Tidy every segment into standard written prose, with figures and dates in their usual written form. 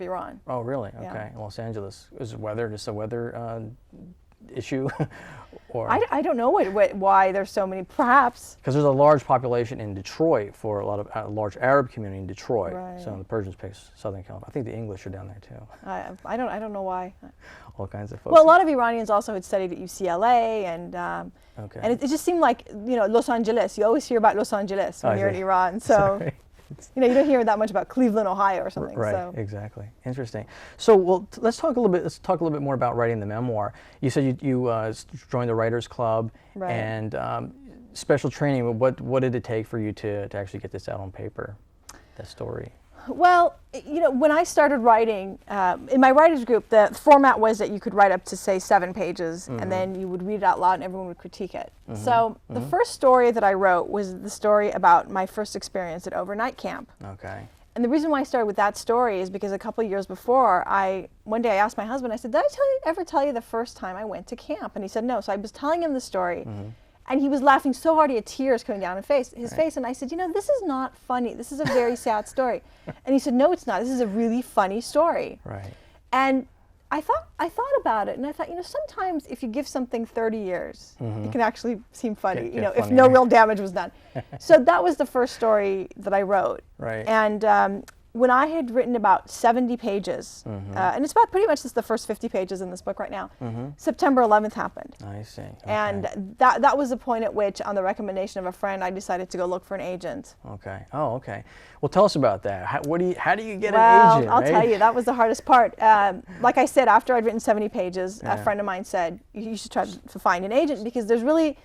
Iran. Oh, really? Okay. Yeah. Los Angeles. Is it weather, just a weather issue? Or I don't know why there's so many, perhaps. because there's a large population in Detroit for a lot of a large Arab community in Detroit. Right. So the Persians pick Southern California. I think the English are down there too. I don't know why. All kinds of folks. Well, a lot of Iranians also had studied at UCLA, and Okay. and it just seemed like, you know, Los Angeles. You always hear about Los Angeles when I you're in see. Iran. So Sorry. you know, you don't hear that much about Cleveland, Ohio, or something. Right, So. exactly. Interesting. So, well, let's talk a little bit more about writing the memoir. You said you joined the Writers Club, Right. and special training. What did it take for you to actually get this out on paper, that story? Well, you know, when I started writing, in my writers group, the format was that you could write up to, say, 7 pages, and then you would read it out loud and everyone would critique it. So the first story that I wrote was the story about my first experience at overnight camp. Okay. And the reason why I started with that story is because a couple of years before, one day I asked my husband, I said, did I ever tell you the first time I went to camp? And he said no. So I was telling him the story. And he was laughing so hard he had tears coming down his face. And I said, you know, this is not funny. This is a very sad story. And he said, no, it's not. This is a really funny story. Right. And I thought about it, and I thought, you know, sometimes if you give something 30 years, it can actually seem funny, you know, if no real damage was done. So that was the first story that I wrote. Right. And when I had written about 70 pages, and it's about pretty much just the first 50 pages in this book right now, September 11th happened. I see. Okay. And that was the point at which, on the recommendation of a friend, I decided to go look for an agent. Okay. Oh, okay. Well, tell us about that. How do you get Well, an agent? I'll right? tell you, that was the hardest part. Like I said, after I'd written 70 pages, a friend of mine said, you should try to find an agent, because there's really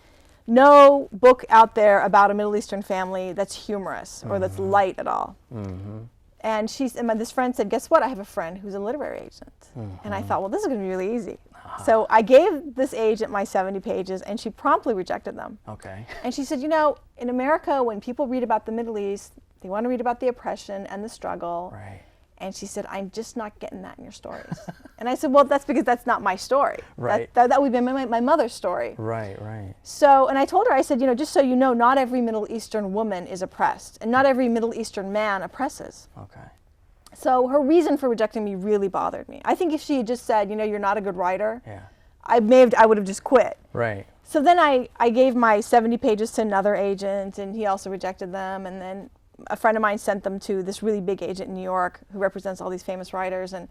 no book out there about a Middle Eastern family that's humorous or that's light at all. And this friend said, guess what? I have a friend who's a literary agent. And I thought, well, this is going to be really easy. So I gave this agent my 70 pages, and she promptly rejected them. Okay. And she said, you know, in America, when people read about the Middle East, they want to read about the oppression and the struggle. Right. And she said, I'm just not getting that in your stories. And I said, well, that's because that's not my story. Right. That would be my mother's story. Right, right. So, and I told her, I said, you know, just so you know, not every Middle Eastern woman is oppressed, and not every Middle Eastern man oppresses. Okay. So her reason for rejecting me really bothered me. I think if she had just said, you know, you're not a good writer, Yeah. I would have just quit. Right. So then I gave my 70 pages to another agent, and he also rejected them. And then a friend of mine sent them to this really big agent in New York who represents all these famous writers. And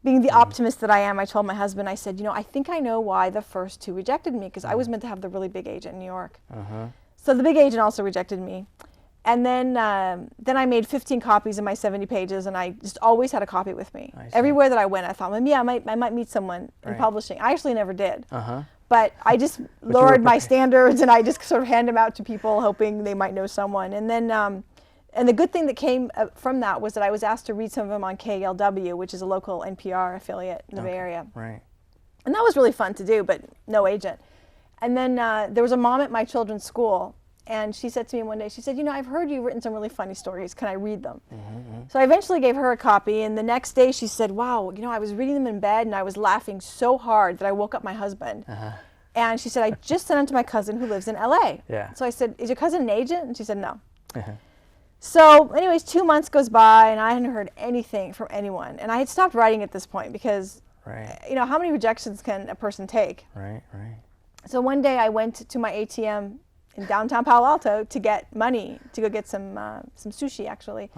being the optimist that I am, I told my husband, I said, you know, I think I know why the first 2 rejected me, because I was meant to have the really big agent in New York. So the big agent also rejected me. And then I made 15 copies of my 70 pages, and I just always had a copy with me. Everywhere that I went, I thought, well, yeah, I might meet someone in publishing. I actually never did. But I just lowered my standards, and I just sort of hand them out to people, hoping they might know someone. And then, and the good thing that came from that was that I was asked to read some of them on KLW, which is a local NPR affiliate in the Bay Area. Right. And that was really fun to do, but no agent. And then there was a mom at my children's school, and she said to me one day, she said, you know, I've heard you've written some really funny stories. Can I read them? So I eventually gave her a copy, and the next day she said, wow, you know, I was reading them in bed, and I was laughing so hard that I woke up my husband. And she said, I just sent them to my cousin who lives in LA. Yeah. So I said, is your cousin an agent? And she said, no. So anyways, 2 months goes by, and I hadn't heard anything from anyone. And I had stopped writing at this point because, you know, how many rejections can a person take? Right, right. So one day I went to my ATM in downtown Palo Alto to get money, to go get some sushi, actually.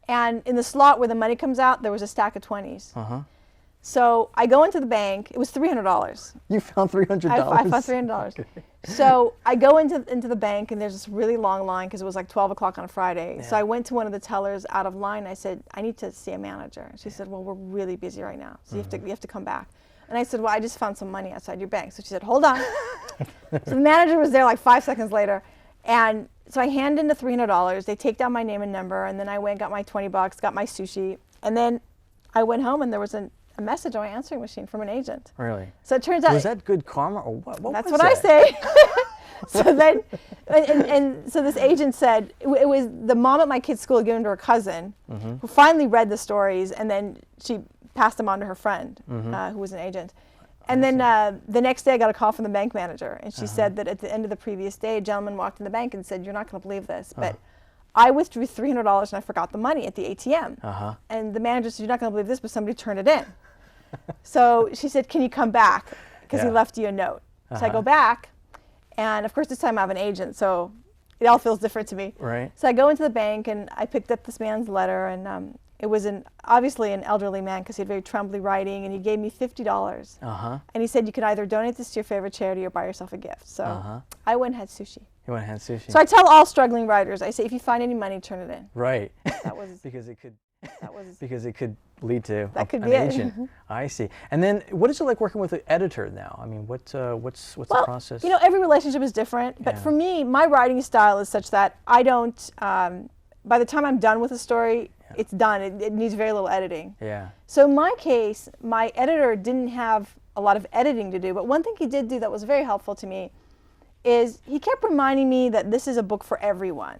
And in the slot where the money comes out, there was a stack of 20s. So I go into the bank. It was $300. You found $300? I found $300. So I go into the bank, and there's this really long line because it was like 12 o'clock on a Friday. Yeah. So I went to one of the tellers out of line. I said, I need to see a manager. And she said, well, we're really busy right now, so you have to come back. And I said, well, I just found some money outside your bank. So she said, hold on. So the manager was there like 5 seconds later. And so I hand in the $300. They take down my name and number. And then I went and got my $20, got my sushi. And then I went home, and there was a message on my answering machine from an agent. Really? So it turns out... Was that good karma, or what? That's was what that? I say. So then, and so this agent said, it was the mom at my kid's school had given to her cousin, who finally read the stories, and then she passed them on to her friend, who was an agent. And then the next day I got a call from the bank manager, and she said that at the end of the previous day, a gentleman walked in the bank and said, you're not going to believe this, but I withdrew $300 and I forgot the money at the ATM. Uh-huh. And the manager said, "You're not going to believe this, but somebody turned it in." So she said, "Can you come back? Because he left you a note." So I go back, and of course this time I have an agent, so it all feels different to me. Right. So I go into the bank and I picked up this man's letter, and it was obviously an elderly man because he had very trembly writing, and he gave me $50. Uh-huh. And he said, "You could either donate this to your favorite charity or buy yourself a gift." So I went and had sushi. You went and had sushi. So I tell all struggling writers, I say, if you find any money, turn it in. Right. That was because it could. That was Because it could lead to that could an be it. agent. I see. And then, what is it like working with an editor now? I mean, what's the process? You know, every relationship is different. But for me, my writing style is such that I don't. By the time I'm done with a story, it's done. It needs very little editing. Yeah. So in my case, my editor didn't have a lot of editing to do. But one thing he did do that was very helpful to me is he kept reminding me that this is a book for everyone.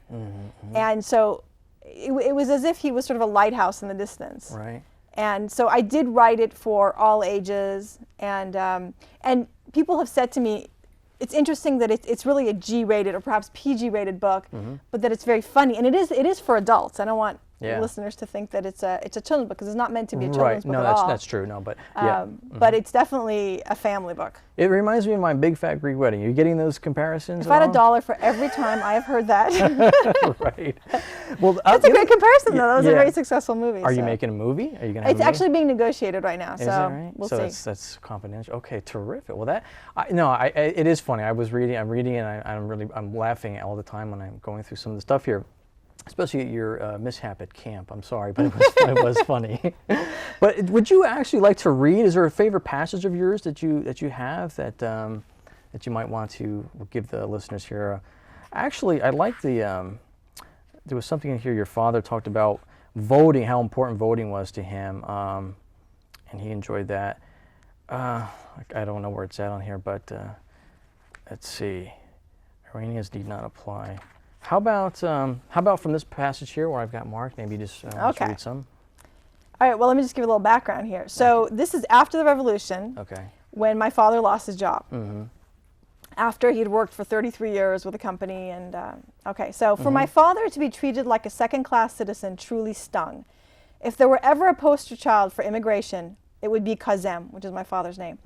And so it was as if he was sort of a lighthouse in the distance. Right. And so I did write it for all ages, and people have said to me, it's interesting that it's really a G-rated or perhaps PG-rated book, but that it's very funny, and it is for adults. I don't want listeners to think that it's a children's book, because it's not meant to be a children's book at all. No, that's true. No, but yeah. But it's definitely a family book. It reminds me of My Big Fat Greek Wedding. Are you getting those comparisons? If I had $1 for every time I have heard that. Right. Well, that's a great comparison, though. That was a very successful movie. Are you making a movie? Are you going to? It's actually being negotiated right now, Is so it right? we'll see. So that's confidential. Okay, terrific. Well, it is funny. I'm reading, and I'm laughing all the time when I'm going through some of the stuff here. Especially at your mishap at camp. I'm sorry, but it was funny. But would you actually like to read? Is there a favorite passage of yours that you have that you might want to give the listeners here? Actually, I like there was something in here. Your father talked about voting, how important voting was to him, and he enjoyed that. I don't know where it's at on here, but let's see. Iranians need not apply. How about from this passage here where I've got marked? Maybe just read some. All right. Well, let me just give a little background here. So this is after the revolution. Okay. When my father lost his job. After he'd worked for 33 years with a company, and so for my father to be treated like a second-class citizen truly stung. If there were ever a poster child for immigration, it would be Kazem, which is my father's name.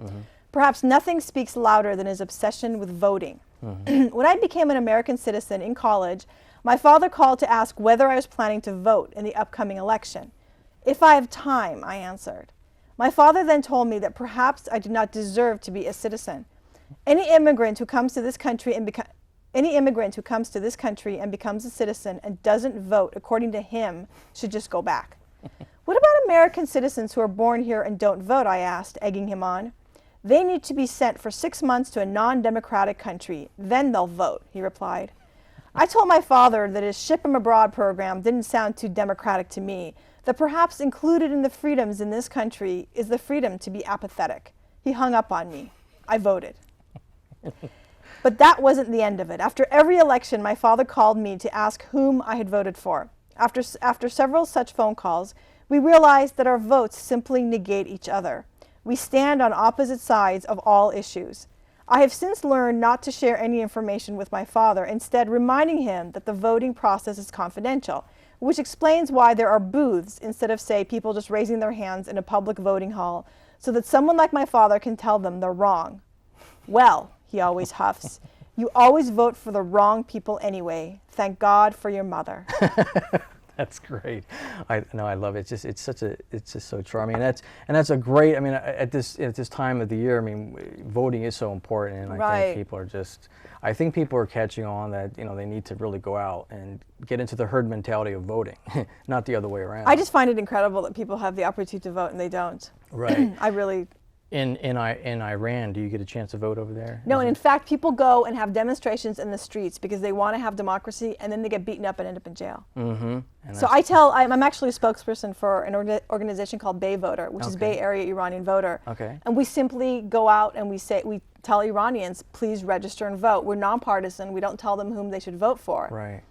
Perhaps nothing speaks louder than his obsession with voting. When I became an American citizen in college, my father called to ask whether I was planning to vote in the upcoming election. "If I have time," I answered. My father then told me that perhaps I did not deserve to be a citizen. Any immigrant who comes to this country and becomes a citizen and doesn't vote according to him should just go back. "What about American citizens who are born here and don't vote?" I asked, egging him on. "They need to be sent for 6 months to a non-democratic country. Then they'll vote," he replied. I told my father that his Ship 'em Abroad program didn't sound too democratic to me, that perhaps included in the freedoms in this country is the freedom to be apathetic. He hung up on me. I voted. But that wasn't the end of it. After every election, my father called me to ask whom I had voted for. After several such phone calls, we realized that our votes simply negate each other. We stand on opposite sides of all issues. I have since learned not to share any information with my father, instead reminding him that the voting process is confidential, which explains why there are booths instead of, say, people just raising their hands in a public voting hall, so that someone like my father can tell them they're wrong. "Well," he always huffs, "you always vote for the wrong people anyway. Thank God for your mother." That's great. I love it. It's just so charming. And that's a great. I mean, at this time of the year, I mean, voting is so important, and I think people are catching on that they need to really go out and get into the herd mentality of voting, not the other way around. I just find it incredible that people have the opportunity to vote and they don't. Right. I really. In Iran, do you get a chance to vote over there? No, and in fact, people go and have demonstrations in the streets because they want to have democracy, and then they get beaten up and end up in jail. So I'm actually a spokesperson for an organization called Bay Voter, which is Bay Area Iranian Voter. Okay. And we simply go out and we tell Iranians, please register and vote. We're nonpartisan. We don't tell them whom they should vote for. Right.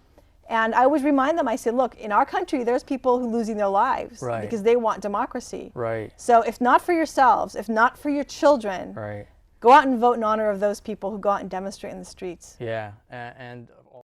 And I always remind them, I say, look, in our country, there's people who are losing their lives because they want democracy. Right. So if not for yourselves, if not for your children, go out and vote in honor of those people who go out and demonstrate in the streets. Yeah, and